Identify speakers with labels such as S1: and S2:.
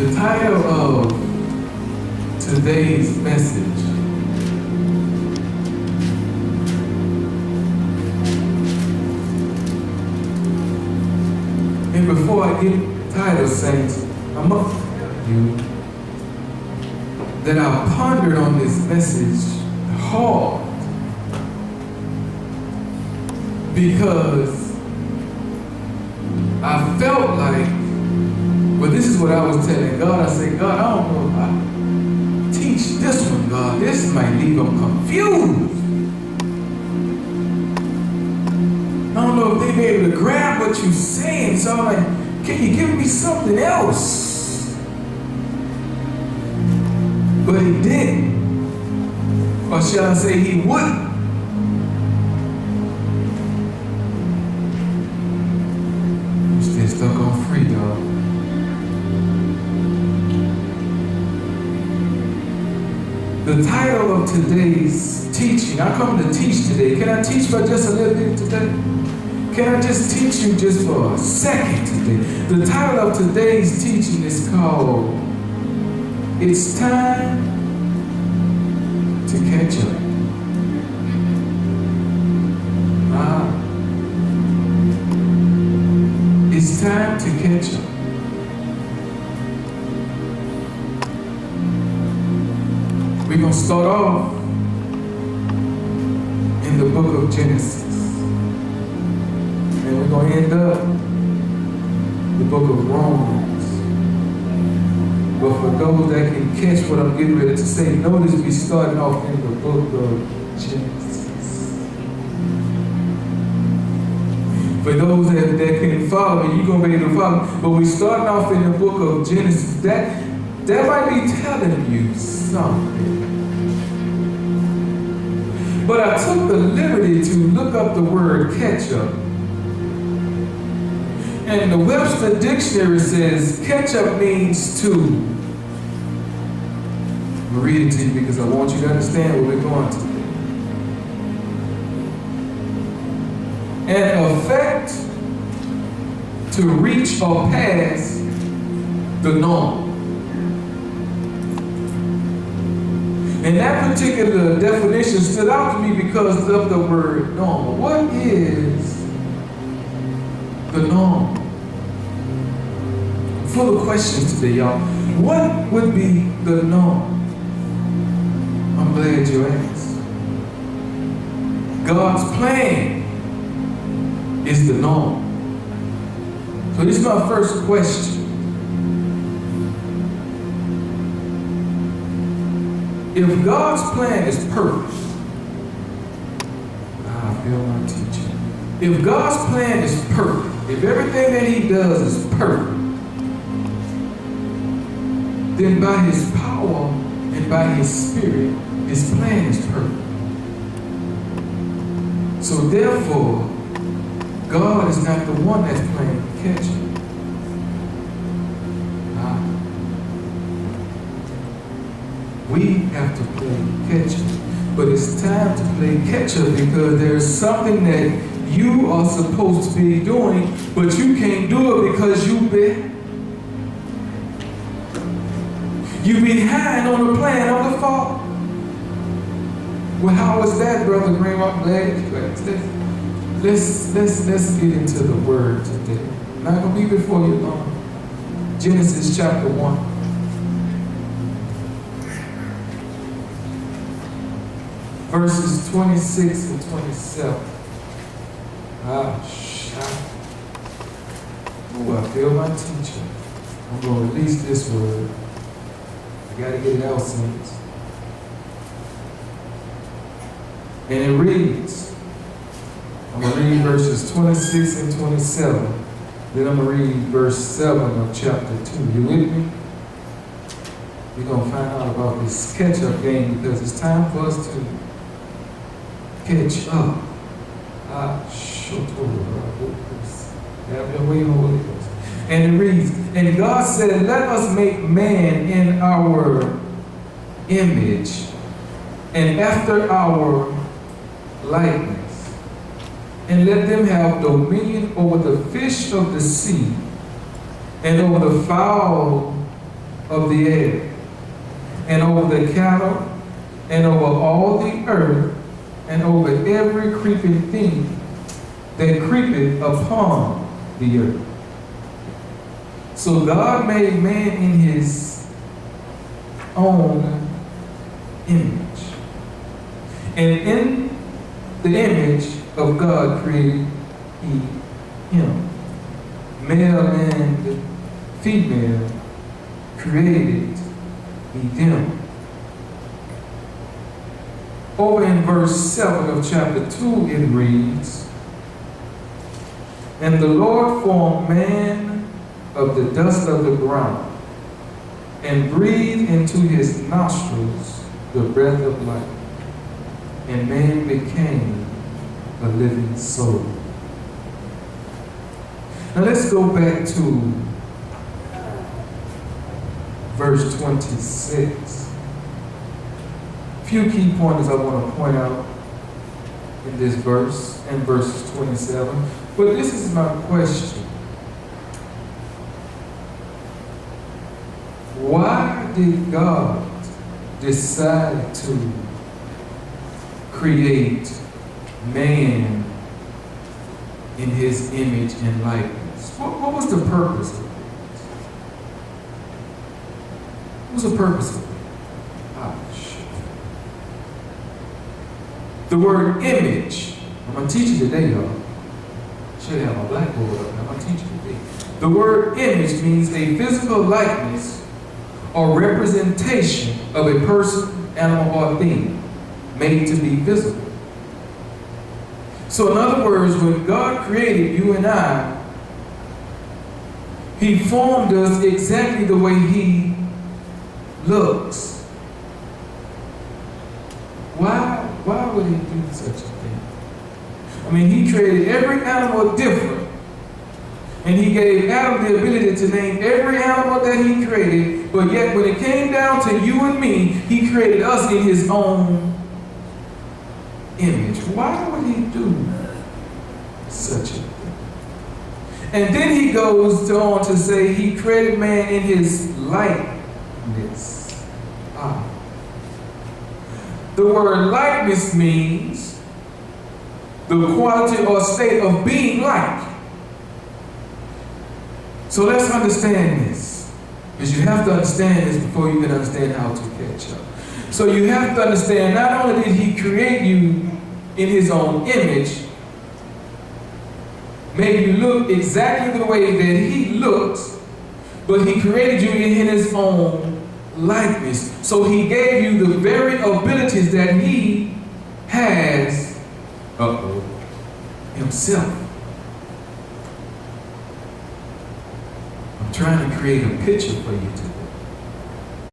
S1: The title of today's message and before I get the title, saints, I must tell you that I pondered on this message hard because I felt like, well, this is what I was telling God. I said, God, I don't know if I teach this one, God. This might leave them confused. I don't know if they be able to grab what you're saying. So I'm like, can you give me something else? But he didn't. Or shall I say he wouldn't. I'm still stuck on free, y'all. The title of today's teaching, I come to teach today. Can I teach for just a little bit today? Can I just teach you just for a second today? The title of today's teaching is called, It's Time to Catch Up. It's time to catch up. We're going to start off in the book of Genesis. And we're going to end up the book of Romans. But for those that can catch what I'm getting ready to say, notice we starting off in the book of Genesis. For those that can follow me, you're going to be able to follow. But we're starting off in the book of Genesis. That might be telling you something. But I took the liberty to look up the word catch up. And the Webster Dictionary says catch up means to. I'm going to read it to you because I want you to understand where we're going to. An effect to reach or pass the norm. And that particular definition stood out to me because of the word normal. What is the norm? Full of questions today, y'all. What would be the norm? I'm glad you asked. God's plan is the norm. So this is my first question. If God's plan is perfect, I feel my teaching. If God's plan is perfect, if everything that he does is perfect, then by his power and by his spirit, his plan is perfect. So therefore, God is not the one that's playing catch up. We have to play catch up. But it's time to play catch up because there's something that you are supposed to be doing, but you can't do it because you're behind on the plan of the Father. Well, how was that, Brother Graham? I'm glad you asked. Let's get into the word today. I'm not going to be before you long. Genesis chapter 1. Verses 26 and 27. I feel my teacher. I'm going to release this word. I got to get it out, saints. And it reads, I'm going to read verses 26 and 27. Then I'm going to read verse 7 of chapter 2. You with me? We're going to find out about this catch-up game because it's time for us to catch up. Have your way, Holy Ghost. And it reads, and God said, let us make man in our image and after our likeness, and let them have dominion over the fish of the sea, and over the fowl of the air, and over the cattle, and over all the earth, and over every creeping thing that creepeth upon the earth. So God made man in his own image. And in the image of God created he him. Male and female created he them. Over in verse 7 of chapter 2 it reads, "And the Lord formed man of the dust of the ground, and breathed into his nostrils the breath of life, and man became a living soul." Now let's go back to verse 26. A few key pointers I want to point out in this verse and verses 27. But this is my question. Why did God decide to create man in his image and likeness? What was the purpose of it? What was the purpose of it? The word image, I'm going to teach you today, y'all. Should have my blackboard up. I'm going to teach you today. The word image means a physical likeness or representation of a person, animal, or thing made to be visible. So in other words, when God created you and I, he formed us exactly the way he looks. Why would he do such a thing? I mean, he created every animal different. And he gave Adam the ability to name every animal that he created. But yet when it came down to you and me, he created us in his own image. Why would he do such a thing? And then he goes on to say he created man in his likeness. The word likeness means the quality or state of being like. So let's understand this, because you have to understand this before you can understand how to catch up. So you have to understand, not only did he create you in his own image, made you look exactly the way that he looks, but he created you in his own likeness. So he gave you the very abilities that he has himself. I'm trying to create a picture for you today.